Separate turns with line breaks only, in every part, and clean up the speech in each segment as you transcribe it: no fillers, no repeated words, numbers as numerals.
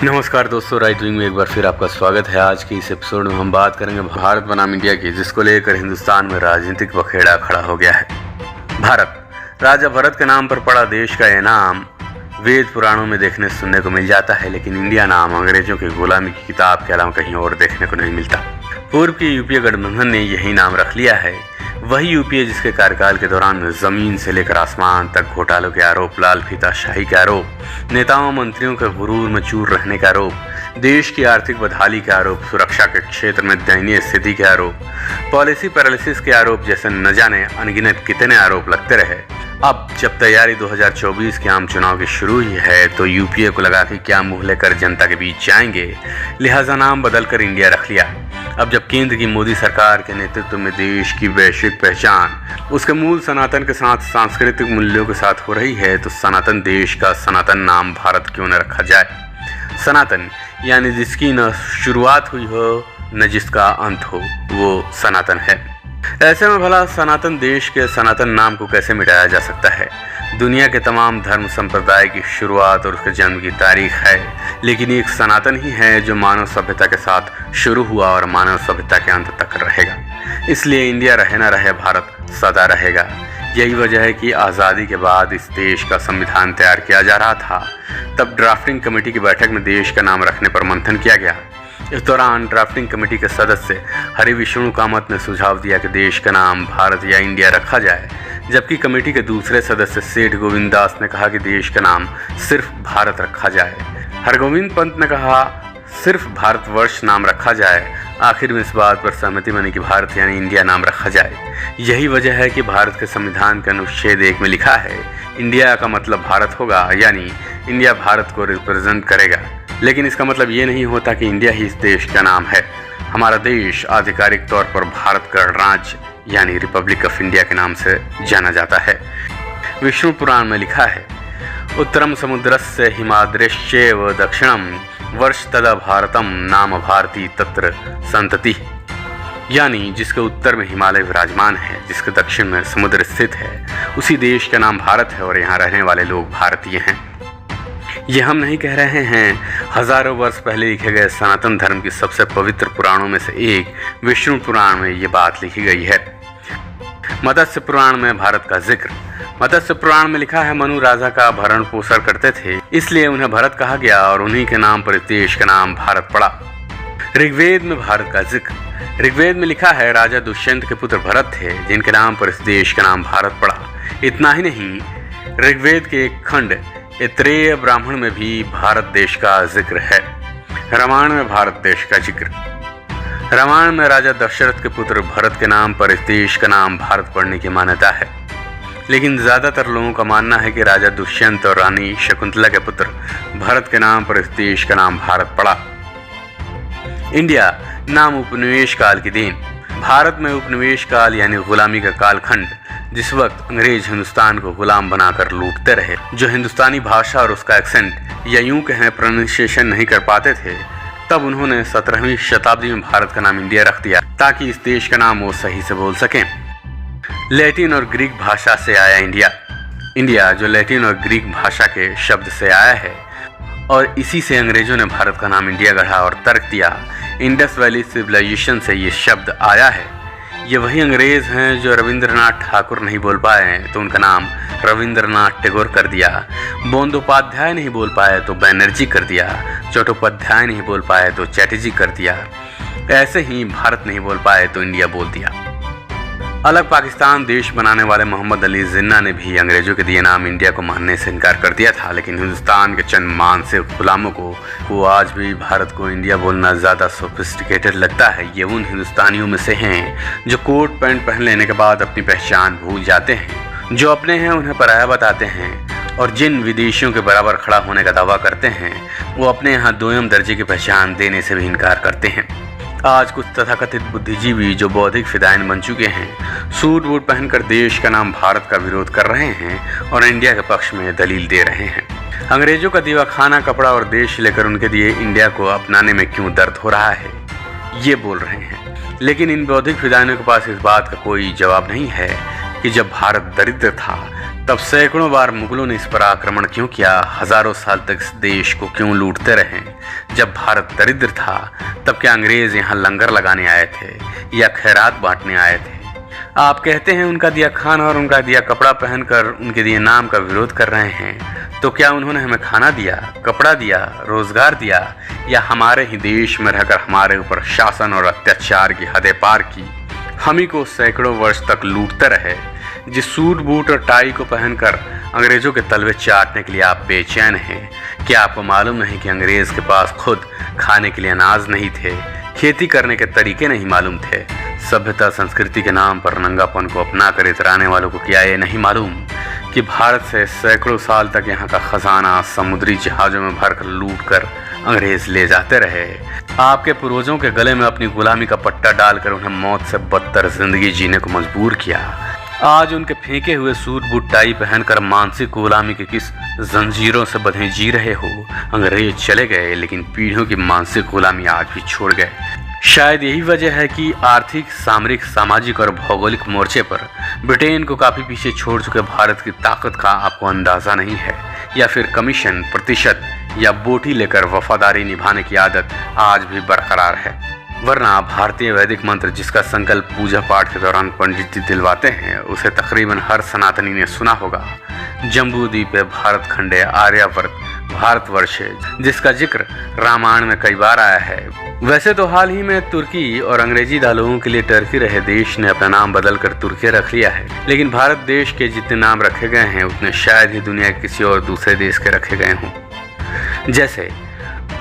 नमस्कार दोस्तों, right wing में एक बार फिर आपका स्वागत है। आज की इस एपिसोड में हम बात करेंगे भारत बनाम इंडिया की, जिसको लेकर हिंदुस्तान में राजनीतिक बखेड़ा खड़ा हो गया है। भारत, राजा भरत के नाम पर पड़ा देश का यह नाम वेद पुराणों में देखने सुनने को मिल जाता है, लेकिन इंडिया नाम अंग्रेजों की गुलामी की किताब के अलावा कहीं और देखने को नहीं मिलता। पूर्व की यूपीए गठबंधन ने यही नाम रख लिया है, वही यूपीए जिसके कार्यकाल के दौरान जमीन से लेकर आसमान तक घोटालों के आरोप, लाल फीताशाही के आरोप, नेताओं मंत्रियों के गुरूर में चूर रहने का आरोप, देश की आर्थिक बदहाली के आरोप, सुरक्षा के क्षेत्र में दयनीय स्थिति के आरोप, पॉलिसी पैरालिसिस के आरोप जैसे न जाने अनगिनत कितने आरोप लगते रहे। अब जब तैयारी 2024 के आम चुनाव की शुरू हुई है, तो यूपीए को लगा कि क्या मुंह लेकर जनता के बीच जाएंगे, लिहाजा नाम बदलकर इंडिया रख लिया। अब जब केंद्र की मोदी सरकार के नेतृत्व में देश की वैश्विक पहचान उसके मूल सनातन के साथ सांस्कृतिक मूल्यों के साथ हो रही है, तो सनातन देश का सनातन नाम भारत क्यों न रखा जाए। सनातन यानी जिसकी न शुरुआत हुई हो न जिसका अंत हो, वो सनातन है। ऐसे में भला सनातन देश के सनातन नाम को कैसे मिटाया जा सकता है। दुनिया के तमाम धर्म संप्रदाय की शुरुआत और उसके जन्म की तारीख है, लेकिन एक सनातन ही है जो मानव सभ्यता के साथ शुरू हुआ और मानव सभ्यता के अंत तक रहेगा। इसलिए इंडिया रहे ना रहे, भारत सदा रहेगा। यही वजह है कि आज़ादी के बाद इस देश का संविधान तैयार किया जा रहा था। तब ड्राफ्टिंग कमेटी की बैठक में देश का नाम रखने पर मंथन किया गया। इस दौरान ड्राफ्टिंग कमेटी के सदस्य हरि विष्णु कामत ने सुझाव दिया कि देश का नाम भारत या इंडिया रखा जाए, जबकि कमेटी के दूसरे सदस्य सेठ गोविंद दास ने कहा कि देश का नाम सिर्फ भारत रखा जाए। हरगोविंद पंत ने कहा सिर्फ भारतवर्ष नाम रखा जाए। आखिर में इस बात पर सहमति बनी कि भारत यानी इंडिया नाम रखा जाए। यही वजह है कि भारत के संविधान के अनुच्छेद 1 में लिखा है, इंडिया का मतलब भारत होगा, यानी इंडिया भारत को रिप्रेजेंट करेगा। लेकिन इसका मतलब ये नहीं होता कि इंडिया ही इस देश का नाम है। हमारा देश आधिकारिक तौर पर भारत का राज्य यानी रिपब्लिक ऑफ इंडिया के नाम से जाना जाता है। विष्णु पुराण में लिखा है, उत्तरम समुद्रस्य हिमाद्रेश्चैव दक्षिणम वर्ष तदा भारतम नाम भारती तत्र संतति, यानी जिसके उत्तर में हिमालय विराजमान है, जिसके दक्षिण में समुद्र स्थित है, उसी देश का नाम भारत है और यहाँ रहने वाले लोग भारतीय हैं। ये हम नहीं कह रहे हैं, हजारों वर्ष पहले लिखे गए सनातन धर्म की सबसे पवित्र पुराणों में से एक विष्णु पुराण में ये बात लिखी गई है। मत्स्य पुराण में भारत का जिक्र। मत्स्य पुराण में लिखा है, मनु राजा का भरण पोषण करते थे, इसलिए उन्हें भरत कहा गया और उन्हीं के नाम पर इस देश का नाम भारत पड़ा। ऋग्वेद में भारत का जिक्र। ऋग्वेद में लिखा है, राजा दुष्यंत के पुत्र भरत थे, जिनके नाम पर इस देश का नाम भारत पड़ा। इतना ही नहीं, ऋग्वेद के एक खंड ऐत्रेय ब्राह्मण में भी भारत देश का जिक्र है। रामायण में भारत देश का जिक्र। रामायण में राजा दशरथ के पुत्र भरत के नाम पर इस देश का नाम भारत पड़ने की मान्यता है, लेकिन ज्यादातर लोगों का मानना है कि राजा दुष्यंत और रानी शकुंतला के पुत्र भरत के नाम पर इस देश का नाम भारत पड़ा। इंडिया नाम उपनिवेश काल की देन। भारत में उपनिवेश काल यानी गुलामी का कालखंड, जिस वक्त अंग्रेज हिंदुस्तान को गुलाम बनाकर लूटते रहे, जो हिंदुस्तानी भाषा और उसका एक्सेंट या यूं कहें प्रोनाउंसिएशन नहीं कर पाते थे, तब उन्होंने 17वीं शताब्दी में भारत का नाम इंडिया रख दिया ताकि इस देश का नाम वो सही से बोल सकें। लैटिन और ग्रीक भाषा से आया इंडिया। इंडिया जो लैटिन और ग्रीक भाषा के शब्द से आया है, और इसी से अंग्रेजों ने भारत का नाम इंडिया गढ़ा और तर्क दिया। इंडस वैली सिविलाइजेशन से ये शब्द आया है। ये वही अंग्रेज हैं जो रविंद्रनाथ ठाकुर नहीं बोल पाए तो उनका नाम रविंद्रनाथ टैगोर कर दिया, बंदोपाध्याय नहीं बोल पाए तो बैनर्जी कर दिया, चट्टोपाध्याय नहीं बोल पाए तो चैटर्जी कर दिया। ऐसे ही भारत नहीं बोल पाए तो इंडिया बोल दिया। अलग पाकिस्तान देश बनाने वाले मोहम्मद अली जिन्ना ने भी अंग्रेजों के दिए नाम इंडिया को मानने से इनकार कर दिया था, लेकिन हिंदुस्तान के चंद मानसिक गुलामों को आज भी भारत को इंडिया बोलना ज़्यादा सोफिस्टिकेटेड लगता है। ये उन हिंदुस्तानियों में से हैं जो कोट पैंट पहन लेने के बाद अपनी पहचान भूल जाते हैं, जो अपने हैं उन्हें पराया बताते हैं, और जिन विदेशियों के बराबर खड़ा होने का दावा करते हैं, वो अपने यहाँ दोयम दर्जे की पहचान देने से भी इनकार करते हैं। आज कुछ तथाकथित बुद्धिजीवी जो बौद्धिक फिदायन बन चुके हैं, सूट बूट पहनकर देश का नाम भारत का विरोध कर रहे हैं और इंडिया के पक्ष में दलील दे रहे हैं। अंग्रेजों का दीवा खाना, कपड़ा और देश लेकर उनके दिए इंडिया को अपनाने में क्यों दर्द हो रहा है, ये बोल रहे हैं। लेकिन इन बौद्धिक फिदायनों के पास इस बात का कोई जवाब नहीं है कि जब भारत दरिद्र था तब सैकड़ों बार मुगलों ने इस पर आक्रमण क्यों किया, हजारों साल तक इस देश को क्यों लूटते रहे। जब भारत दरिद्र था तब क्या अंग्रेज यहाँ लंगर लगाने आए थे या खैरात बांटने आए थे। आप कहते हैं उनका दिया खाना और उनका दिया कपड़ा पहनकर उनके दिए नाम का विरोध कर रहे हैं, तो क्या उन्होंने हमें खाना दिया, कपड़ा दिया, रोजगार दिया, या हमारे ही देश में रहकर हमारे ऊपर शासन और अत्याचार की हदें पार की, हम ही को सैकड़ों वर्ष तक लूटते रहे। जिस सूट बूट और टाई को पहनकर अंग्रेजों के तलवे चाटने के लिए आप बेचैन हैं, क्या आपको मालूम नहीं कि अंग्रेज के पास खुद खाने के लिए अनाज नहीं थे, खेती करने के तरीके नहीं मालूम थे। सभ्यता संस्कृति के नाम पर नंगापन को अपना कर इतराने वालों को क्या ये नहीं मालूम कि भारत से सैकड़ों साल तक यहाँ का खजाना समुद्री जहाजों में भरकर लूट कर अंग्रेज ले जाते रहे। आपके पूर्वजों के गले में अपनी गुलामी का पट्टा डालकर उन्हें मौत से बदतर जिंदगी जीने को मजबूर किया। आज उनके फेंके हुए सूट बूट टाई पहनकर मानसिक गुलामी के किस जंजीरों से बंधे जी रहे हो। अंग्रेज चले गए लेकिन पीढ़ियों की मानसिक गुलामी आज भी छोड़ गए। शायद यही वजह है कि आर्थिक, सामरिक, सामाजिक और भौगोलिक मोर्चे पर ब्रिटेन को काफी पीछे छोड़ चुके भारत की ताकत का आपको अंदाजा नहीं है, या फिर कमीशन, प्रतिशत या बोटी लेकर वफादारी निभाने की आदत आज भी बरकरार है। वरना भारतीय वैदिक मंत्र जिसका संकल्प पूजा पाठ के दौरान पंडित जी दिलवाते हैं, उसे तकरीबन हर सनातनी ने सुना होगा। जम्बू द्वीपे भारत खंडे आर्यावर्त भारतवर्षे, जिसका जिक्र रामायण में कई बार आया है। वैसे तो हाल ही में तुर्की और अंग्रेजी दालों के लिए टर्की रहे देश ने अपना नाम बदलकर तुर्की रख लिया है, लेकिन भारत देश के जितने नाम रखे गए हैं उतने शायद ही दुनिया के किसी और दूसरे देश के रखे गए हों। जैसे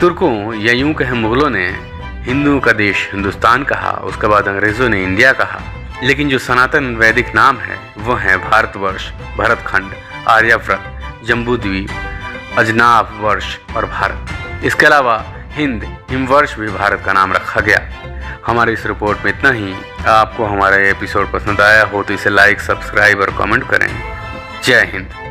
तुर्कों या यूं कहें मुगलों ने हिंदुओं का देश हिंदुस्तान कहा, उसके बाद अंग्रेजों ने इंडिया कहा, लेकिन जो सनातन वैदिक नाम है वो है भारतवर्ष, भरतखंड, आर्यावर्त, जम्बूद्वीप, अजनाब वर्ष और भारत। इसके अलावा हिंद, हिमवर्ष भी भारत का नाम रखा गया। हमारी इस रिपोर्ट में इतना ही। आपको हमारा एपिसोड पसंद आया हो तो इसे लाइक, सब्सक्राइब और कमेंट करें। जय हिंद।